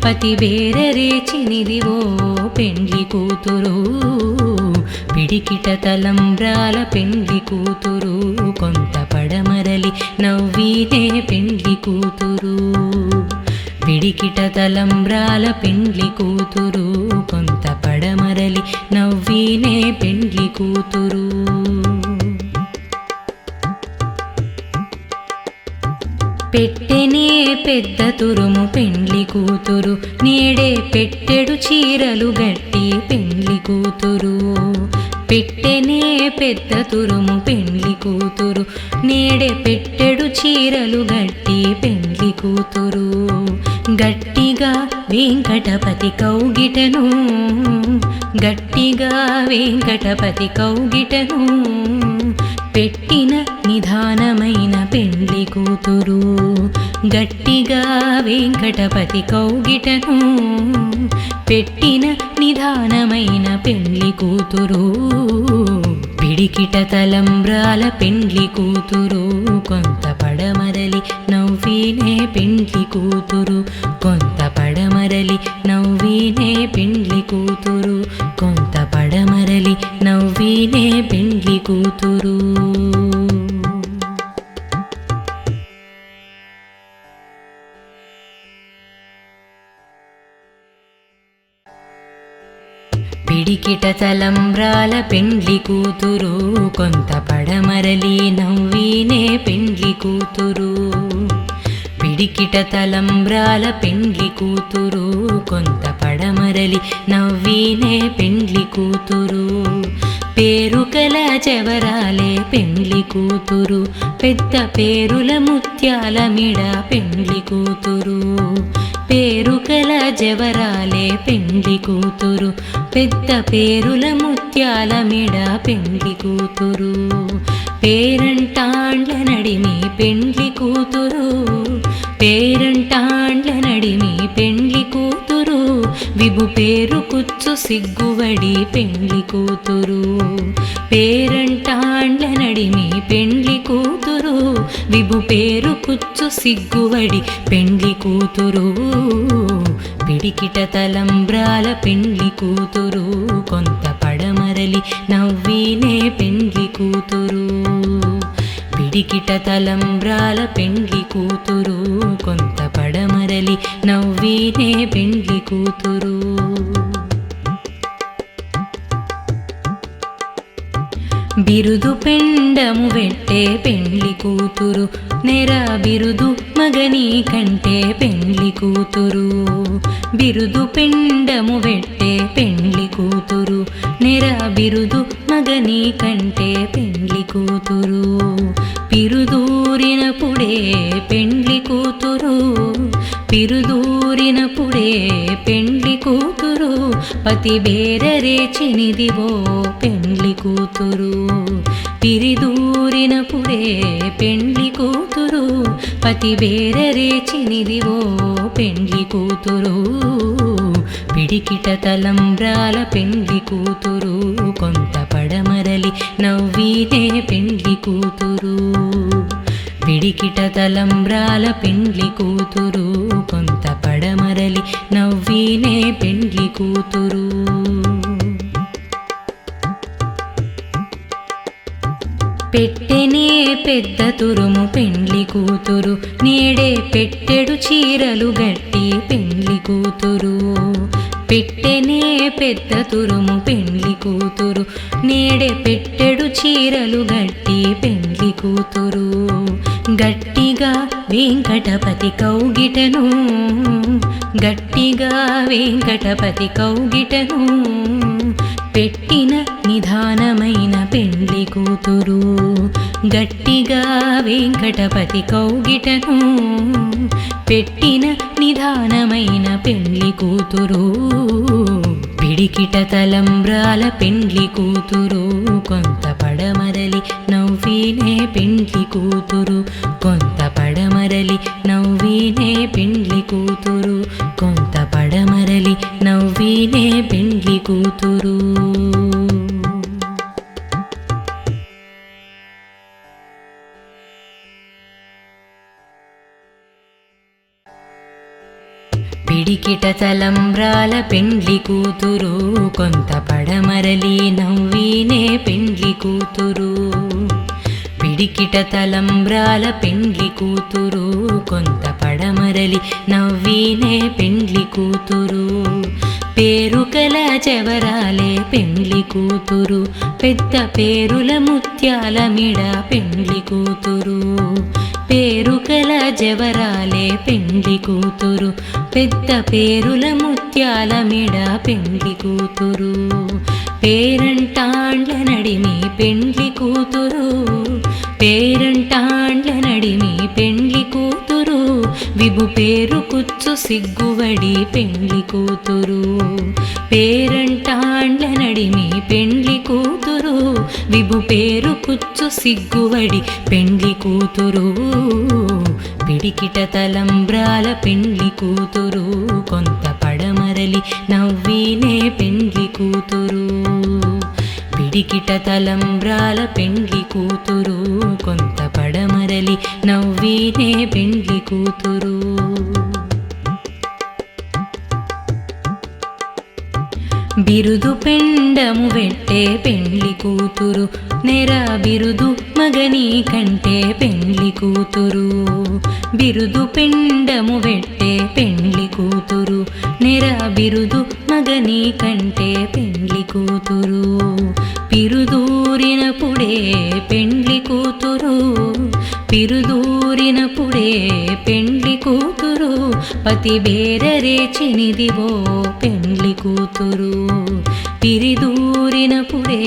పతి బేరరేచినిదివో పెండ్లి కూతురు పిడికిట తలంబ్రాల పెండ్లి కూతురు కొంత పడమరలి నవ్వినే పెండ్లి కూతురు పిడికిట తలంబ్రాల పెండ్లి కూతురు కొంత పడమరలి నవ్వినే పెండ్లి కూతురు పెట్టెనే పెద్ద తురుము పెండ్లి కూతురు నేడే పెట్టెడు చీరలు గట్టి పెండ్లి కూతురు పెట్టెనే పెద్ద తురుము పెండ్లి కూతురు నేడే పెట్టెడు చీరలు గట్టి పెండ్లి కూతురు గట్టిగా వెంకటపతి కౌగిటను గట్టిగా వెంకటపతి కౌగిటను పెట్టిన నిదానమైన పెండ్లి కూతురు గట్టిగా వెంకటపతి కౌగిటను పెట్టిన నిదానమైన పెండ్లి కూతురు పిడికిట తలంబ్రాల పెండ్లి కూతురు కొంత పడమరలి నవ్వినే పెండ్లి కూతురు కొంత పడమరలి నవ్వినే పెండ్లి కూతురు కొంత పడమరలి నవ్వినే పెండ్లి కూతురు పిడికిట తలంబ్రాల పెండ్లి కూతురు కొంత పడమరలి నవ్వినే పెండ్లి కూతురు పిడికిట తలంబ్రాల పెండ్లి కూతురు కొంత పడమరలి నవ్వినే పెండ్లి కూతురు పేరుకల జవరాలే పెండ్లి కూతురు పెద్ద పేరుల ముత్యాల మిడ పెండ్లి కూతురు పేరుకల జవరాలే పెండ్లి కూతురు పెద్ద పేరుల ముత్యాల మిడ పెండ్లి కూతురు పేరంటాండ్ల నడిమి పెండ్లి కూతురు పేరంటాండ్ల నడిమి పెండ్లి కూతురు విభు పేరు కుచ్చు సిగ్గువడి పెండ్లి కూతురు పేరంటాండ్ల నడిమి పెండ్లి కూతురు విభు పేరు కుచ్చు సిగ్గువడి పెండ్లి కూతురు పిడికిట తలంబ్రాల పెండ్లి కూతురు కొంత పడమరలి నవ్వినే పెండ్లి కూతురు పిడికిట తలంబ్రాల పెండ్లి కూతురు కొంత పడమరలి నవ్వినే పెండ్లి కూతురు బిరుదు పెండము వెట్టే పెండ్లి కూతురు నెర బిరుదు మగని కంటే పెండ్లి కూతురు బిరుదు పెండము వెట్టే పెండ్లి కూతురు నెర బిరుదు మగని కంటే పెండ్లి కూతురు పిరుదూరినప్పుడే పెండ్లి కూతురు పిరుదూరినప్పుడే పెండ్లి కూతురు పతి బేరరేచినిదివో పెండ్లి కూతురు పిరిదూరినప్పుడే పెండ్లి కూతురు పతి బేరరేచినిదివో పెండ్లి కూతురు పిడికిట తలంబ్రాల పెండ్లి కూతురు కొంత పడమరలి నవ్వీనే పెండ్లి కూతురు పిడికిట తలంబ్రాల పెండ్లి కూతురు కొంత పడమరలి నవ్వీనే పెండ్లి కూతురు పెట్టెనే పెద్ద తురుము పెండ్లి కూతురు నేడే పెట్టెడు చీరలు గట్టి పెండ్లి కూతురు పెట్టెనే పెద్ద తురుము పెండ్లి కూతురు నేడే పెట్టెడు చీరలు గట్టి పెండ్లి కూతురు గట్టిగా వెంకటపతి కౌగిటను గట్టిగా వెంకటపతి కౌగిటను పెట్టిన నిదానమైన పెండ్లి కూతురు గట్టిగా వెంకటపతి కౌగిటను పెట్టిన నిదానమైన పెండ్లి కూతురు పిడికిట తలంబ్రాల పెండ్లి కూతురు కొంత పడమరలి నవ్వీనే పెండ్లి కూతురు కొంత పడమరలి నవ్వీనే పెండ్లి కూతురు కొంత పడమరలి నవ్వీనే పెండ్లి కూతురు పిడికిట తలంబ్రాల పెండ్లి కూతురు కొంత పడమరలి నవ్వీనే పెండ్లి కూతురు పిడికిట తలంబ్రాల పెండ్లి కూతురు కొంత పడమరలి నవ్వీనే పెండ్లి కూతురు పేరుకల చెవరాలే పెండ్లి కూతురు పెద్ద పేరుల ముత్యాల మిడ పెండ్లి కూతురు పేరుకల జవరాలే పెండ్లి కూతురు పెద్ద పేరుల ముత్యాల మిడ పెండ్లి కూతురు పేరంటాండ్ల నడిమి పెండ్లి కూతురు పేరంటాండ్ల నడిమి పెండ్లి కూతురు విభు పేరు కుచ్చు సిగ్గువడి పెండ్లి కూతురు పేరంటాండ్ల నడిమి పెండ్లి కూతురు విభు పేరు కుచ్చు సిగ్గువడి పెండ్లి కూతురు పిడికిట తలంబ్రాల పెండ్లి కూతురు కొంత పడమరలి నవ్వీనే పెండ్లి కూతురు పిడికిట తలంబ్రాల పెండ్లి కూతురు కొంత పడమరలి నవ్వీనే పెండ్లి కూతురు బిరుదు పెండము వెట్టే పెండ్లి కూతురు నెర బిరుదు మగని కంటే పెండ్లి కూతురు బిరుదు పెండము వెట్టే పెండ్లి కూతురు నెర బిరుదు మగని కంటే పెండ్లి కూతురు పిరుదూరినప్పుడే పెండ్లి కూతురు పిరుదూరినప్పుడే పెండ్లి కూతురు పతి బేరరేచినిదివో పెండ్లి కూతురు పిరిదూరినప్పుడే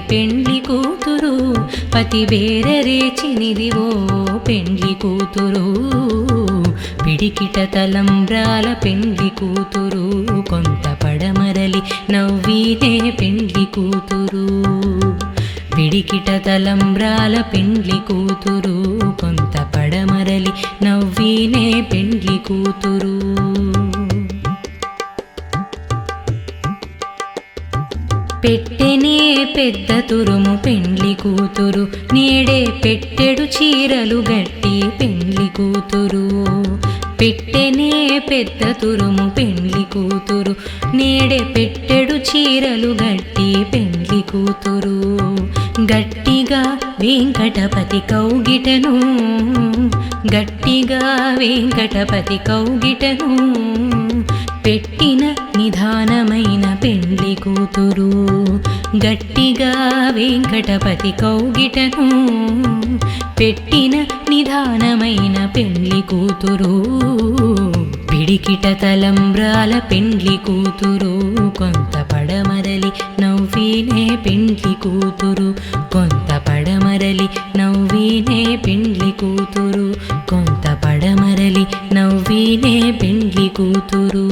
పెండ్లి కూతురు పతి బేరరేచినిదివో పెండ్లి కూతురు పిడికిట తలంబ్రాల పెండ్లి కూతురు కొంత పడమరలి నవ్వీనే పెండ్లి కూతురు పిడికిట తలంబ్రాల పెండ్లి కూతురు కొంత పడమరలి నవ్వీనే పెండ్లి కూతురు పెట్టెనే పెద్ద తురుము పెండ్లి కూతురు నేడే పెట్టెడు చీరలు గట్టి పెండ్లి కూతురు పెట్టెనే పెద్ద తురుము పెండ్లి కూతురు నేడే పెట్టెడు చీరలు గట్టి పెండ్లి కూతురు గట్టిగా వెంకటపతి కౌగిటను గట్టిగా వెంకటపతి కౌగిటను పెట్టిన నిదానమైన పెండ్లి కూతురు గట్టిగా వెంకటపతి కౌగిటను పెట్టిన నిదానమైన పెండ్లి కూతురు పిడికిట తలంబ్రాల పెండ్లి కూతురు కొంత పడమరలి నవ్వీనే పెండ్లి కూతురు కొంత పడమరలి నవ్వీనే పెండ్లి కూతురు కొంత పడమరలి నవ్వీనే పెండ్లి కూతురు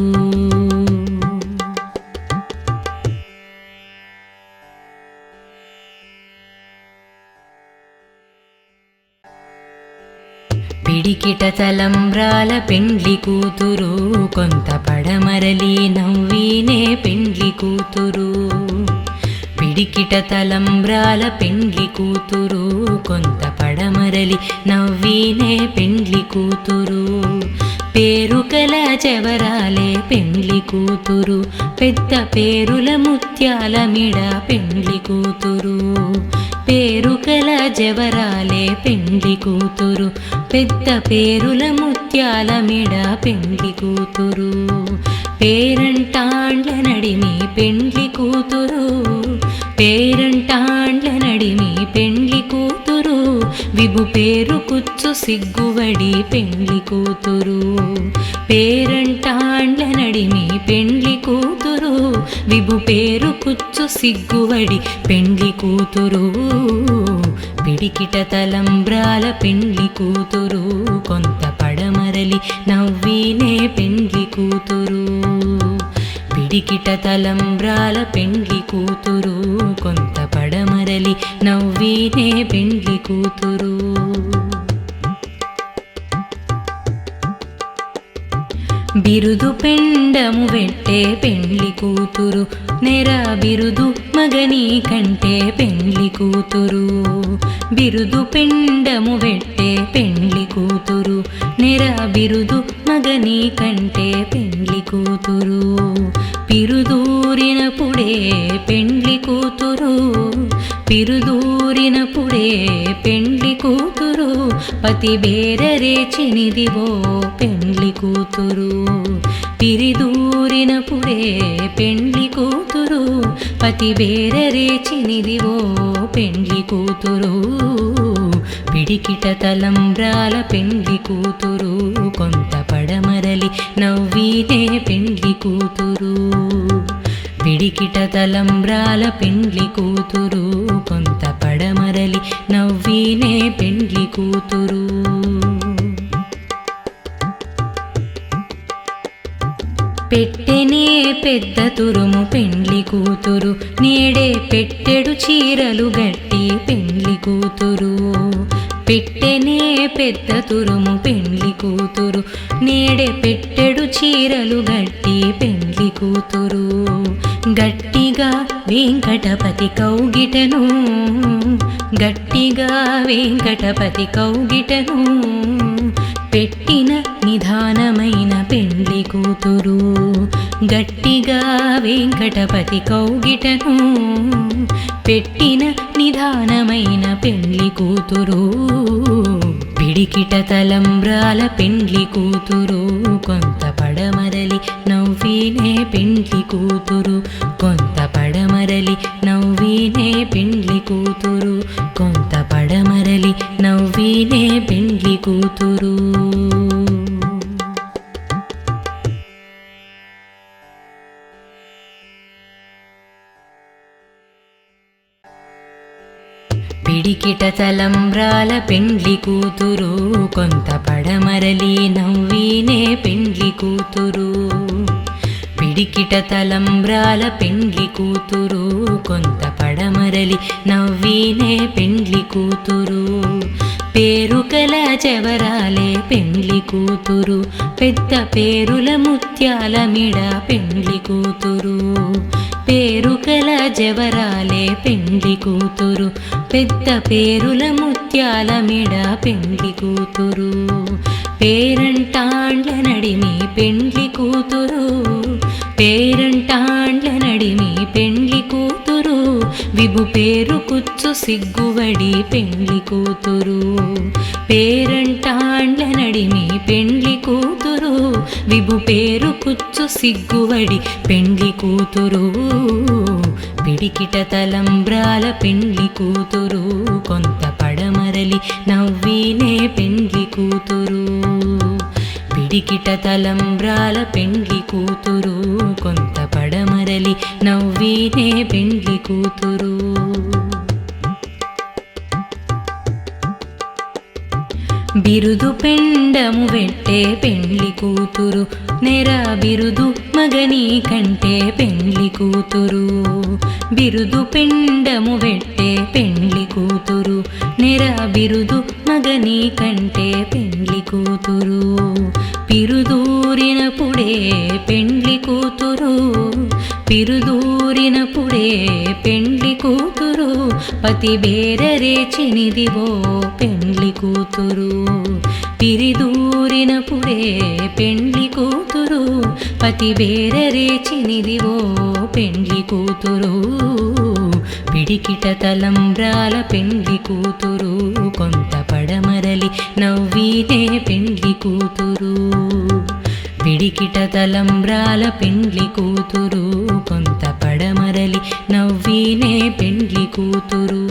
పిడికిట తలంబ్రాల పెండ్లి కూతురు కొంత పడమరలి నవ్వినే పెండ్లి కూతురు. పిడికిట తలంబ్రాల పెండ్లి కూతురు కొంత పడమరలి నవ్వినే పెండ్లి కూతురు. పేరుకల చెవరాలే పెండ్లి కూతురు పెద్ద పేరుల ముత్యాల మిడ పెండ్లి కూతురు. పేరుకల జవరాలే పెండ్లి కూతురు పెద్ద పేరుల ముత్యాల మిడ పెండ్లి కూతురు. పేరంటాండ్ల నడిమి పెండ్లి కూతురు పేరంటాండ్ల నడిమి పెండ్లి కూతురు. విభు పేరు కుచ్చు సిగ్గువడి పెండ్లి కూతురు. పేరంటాండ్ల నడిమి పెండ్లి కూతురు విభు పేరు కుచ్చు సిగ్గువడి పెండ్లి కూతురు. పిడికిట తలంబ్రాల పెండ్లి కూతురు కొంత పడమరలి నవ్వినే పెండ్లి కూతురు. పిడికిట తలంబ్రాల పెండ్లి కూతురు కొంత పడమరలి నవ్వినే పెండ్లి కూతురు. బిరుదు పెండము వెట్టే పెండ్లి కూతురు నెర బిరుదు మగని కంటే పెండ్లి కూతురు. బిరుదు పెండము వెట్టే పెండ్లి కూతురు నెర బిరుదు మగని కంటే పెండ్లి కూతురు. పిరుదూరినప్పుడే పెండ్లి కూతురు పిరుదూరినప్పుడే పెండ్లి కూతురు. పతి బేరరేచినిదివో పెండ్లి కూతురు. పిరిదూరినప్పుడే పెండ్లి కూతురు పతి బేరరేచినిదివో పెండ్లి కూతురు. పిడికిట తలంబ్రాల పెండ్లి కూతురు కొంత పడమరలి నవ్వినే పెండ్లి కూతురు. పిడికిట తలంబ్రాల పెండ్లి కూతురు కొంత పడమరలి నవ్వినే పెండ్లి కూతురు. పెట్టెనే పెద్ద తురుము పెండ్లి కూతురు నేడే పెట్టెడు చీరలు గట్టి పెండ్లి కూతురు. పెట్టెనే పెద్ద తురుము పెండ్లి కూతురు నేడే పెట్టెడు చీరలు గట్టి పెండ్లి కూతురు. గట్టిగా వెంకటపతి కౌగిటను గట్టిగా వెంకటపతి కౌగిటను పెట్టిన నిధానమైన పెండ్లి కూతురు. గట్టిగా వెంకటపతి కౌగిటను పెట్టిన నిధానమైన పెండ్లి కూతురు. పిడికిట తలంబ్రాల పెండ్లి కూతురు కొంత పడమరలి నవ్వినే పెండ్లి కూతురు. కొంత పడమరలి నవ్వినే పెండ్లి కూతురు. కొంత పడమరలి నవ్వినే పెండ్లి కూతురు. పిడికిట తలంబ్రాల పెండ్లి కూతురు కొంత పడమరలి నవ్వినే పెండ్లి కూతురు. పిడికిట తలంబ్రాల పెండ్లి కూతురు కొంత పడమరలి నవ్వినే పెండ్లి కూతురు. పేరుకల చెవరాలే పెండ్లి కూతురు పెద్ద పేరుల ముత్యాల మిడ పెండ్లి కూతురు. పేరుకల జవరాలే పెండ్లి కూతురు పెద్ద పేరుల ముత్యాల మిడ పెండ్లి కూతురు. పేరంటాండ్ల నడిమి పెండ్లి కూతురు పేరంటాండ్ల నడిమి పెండ్లి కూతురు. విభు పేరు కుచ్చు సిగ్గువడి పెండ్లి కూతురు. పేరంటాండ్ల నడిమి పెండ్లి కూతురు విభు పేరు కుచ్చు సిగ్గువడి పెండ్లి కూతురు. పిడికిట తలంబ్రాల పెండ్లి కూతురు కొంత పడమరలి నవ్వినే పెండ్లి కూతురు. పిడికిట తలంబ్రాల పెండ్లి కూతురు కొంత పడమరలి నవ్వినే పెండ్లి కూతురు. బిరుదు పెండము వెట్టే పెండ్లి కూతురు నెర బిరుదు మగని కంటే పెండ్లి కూతురు. బిరుదు పెండము వెట్టే పెండ్లి కూతురు నెర బిరుదు మగని కంటే పెండ్లి కూతురు. పిరుదూరినప్పుడే పెండ్లి కూతురు పిరుదూరినప్పుడే పెండ్లి కూతురు పతి బేరరేచినిదివో పెండ్లి కూతురు. పిరిదూరినప్పుడే పెండ్లి కూతురు పతి బేరరేచినిదివో పెండ్లి కూతురు. పిడికిట తలంబ్రాల పెండ్లి కూతురు కొంత పడమరలి నవ్వినే పెండ్లి కూతురు. పిడికిట తలంబ్రాల పెండ్లి కూతురు కొంత పడమరలి నవ్వినే పెండ్లి కూతురు.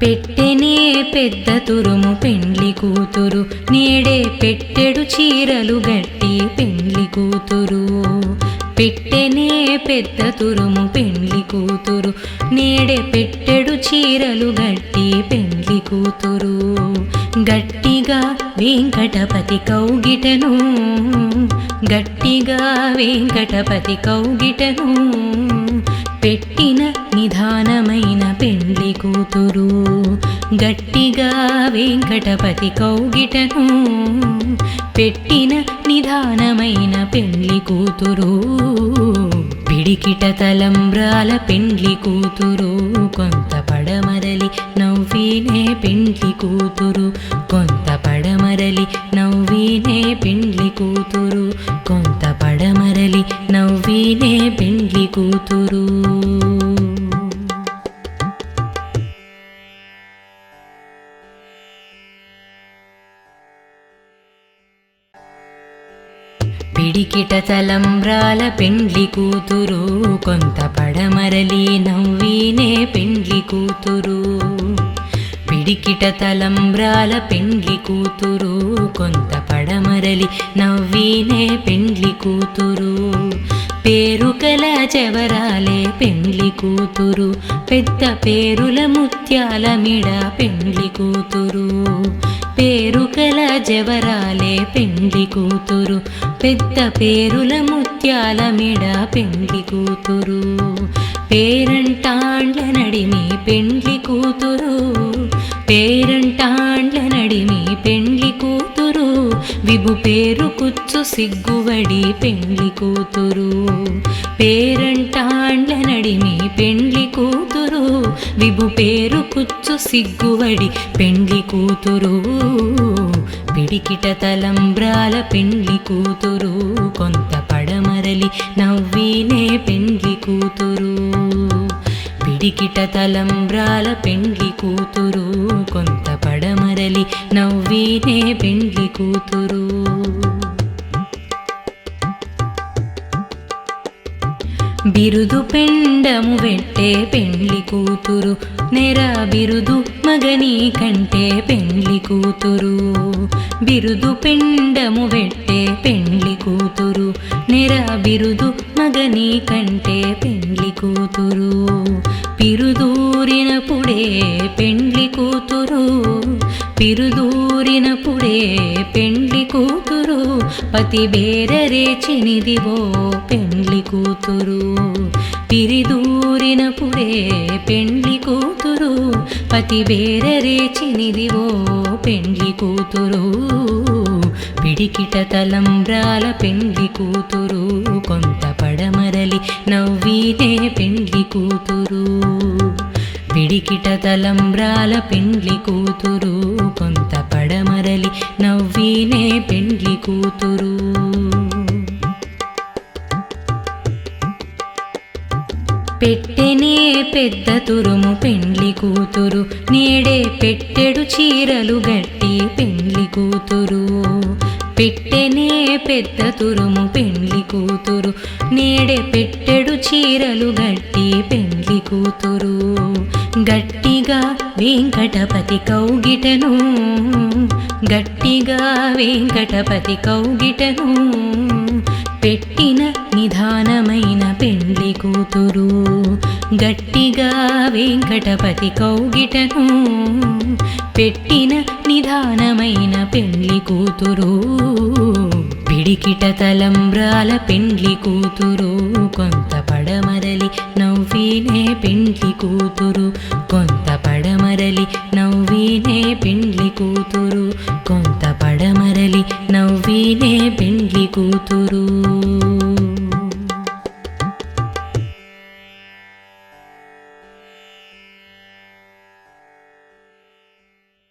పెట్టెనే పెద్ద తురుము పెండ్లి కూతురు నేడే పెట్టెడు చీరలు గట్టి పెండ్లి కూతురు. పెట్టెనే పెద్ద తురుము పెండ్లి కూతురు నేడే పెట్టెడు చీరలు గట్టి పెండ్లి కూతురు. గట్టిగా వెంకటపతి కౌగిటను గట్టిగా వెంకటపతి కౌగిటను పెట్టిన నిధానమైన పెండ్లి కూతురు. గట్టిగా వెంకటపతి కౌగిటను పెట్టిన నిధానమైన పెండ్లి కూతురు. పిడికిట తలంబ్రాల పెండ్లి కూతురు కొంత పడమరలి నవ్వినే పెండ్లి కూతురు. కొంత పడమరలి నవ్వినే పెండ్లి కూతురు. కొంత పడమరలి నవ్వినే పెండ్లి కూతురు. పిడికిట తలంబ్రాల పెండ్లి కూతురు కొంత పడమరలి నవ్వినే పెండ్లి కూతురు. పిడికిట తలంబ్రాల పెండ్లి కూతురు కొంత పడమరలి నవ్వినే పెండ్లి కూతురు. పేరుకల చెవరాలే పెండ్లి కూతురు పెద్ద పేరుల ముత్యాల మిడ పెండ్లి కూతురు. పేరుకల జవరాలే పెండ్లి కూతురు పెద్ద పేరుల ముత్యాల మిడ పెండ్లి కూతురు. పేరంటాండ్ల నడిమి పెండ్లి కూతురు పేరంటాండ్ల నడిమి పెండ్లి కూతురు. విభు పేరు కుచ్చు సిగ్గువడి పెండ్లి కూతురు. పేరంటాండ్ల నడిమి పెండ్లి కూతురు విభు పేరు కుచ్చు సిగ్గువడి పెండ్లి కూతురు. పిడికిట తలంబ్రాల పెండ్లి కూతురు కొంత పడమరలి నవ్వినే పెండ్లి కూతురు. పిడికిట తలంబ్రాల పెండ్లి కూతురు కొంత పడమరలి నవ్వినే పెండ్లి కూతురు. బిరుదు పెండము వెట్టే పెండ్లి కూతురు నెర బిరుదు మగని కంటే పెండ్లి కూతురు. బిరుదు పెండము వెట్టే పెండ్లి కూతురు నెర బిరుదు మగని కంటే పెండ్లి కూతురు. పిరుదూరినప్పుడే పెండ్లి కూతురు పిరుదూరినప్పుడే పెండ్లి కూతురు పతి బేరరేచినిదివో పెండ్లి కూతురు. పిరిదూరినప్పుడే పెండ్లి కూతురు పతి బేరరేచినిదివో పెండ్లి కూతురు. పిడికిట తలంబ్రాల పెండ్లి కూతురు కొంత పడమరలి నవ్వినే పెండ్లి కూతురు. పిడికిట తలంబ్రాల పెండ్లి కూతురు కొంత పడమరలి నవ్వినే పెండ్లి కూతురు. పెట్టెనే పెద్ద తురుము పెండ్లి కూతురు నేడే పెట్టెడు చీరలు గట్టి పెండ్లి కూతురు. పెట్టెనే పెద్ద తురుము పెండ్లి కూతురు నేడే పెట్టెడు చీరలు గట్టి పెండ్లి కూతురు. గట్టిగా వెంకటపతి కౌగిటను గట్టిగా వెంకటపతి కౌగిటను పెట్టిన నిధానమైన పెండ్లి కూతురు గట్టిగా వెంకటపతి కౌగిటను పెట్టిన నిధానమైన పెండ్లి కూతురు పిడికిట తలంబ్రాల పెండ్లి కూతురు కొంత పడమరలి నవ్వినే పెండ్లి కూతురు కొంత పడమరలి నవ్వినే పెండ్లి కూతురు కొంత పడమరలి నవ్వినే పెండ్లి కూతురు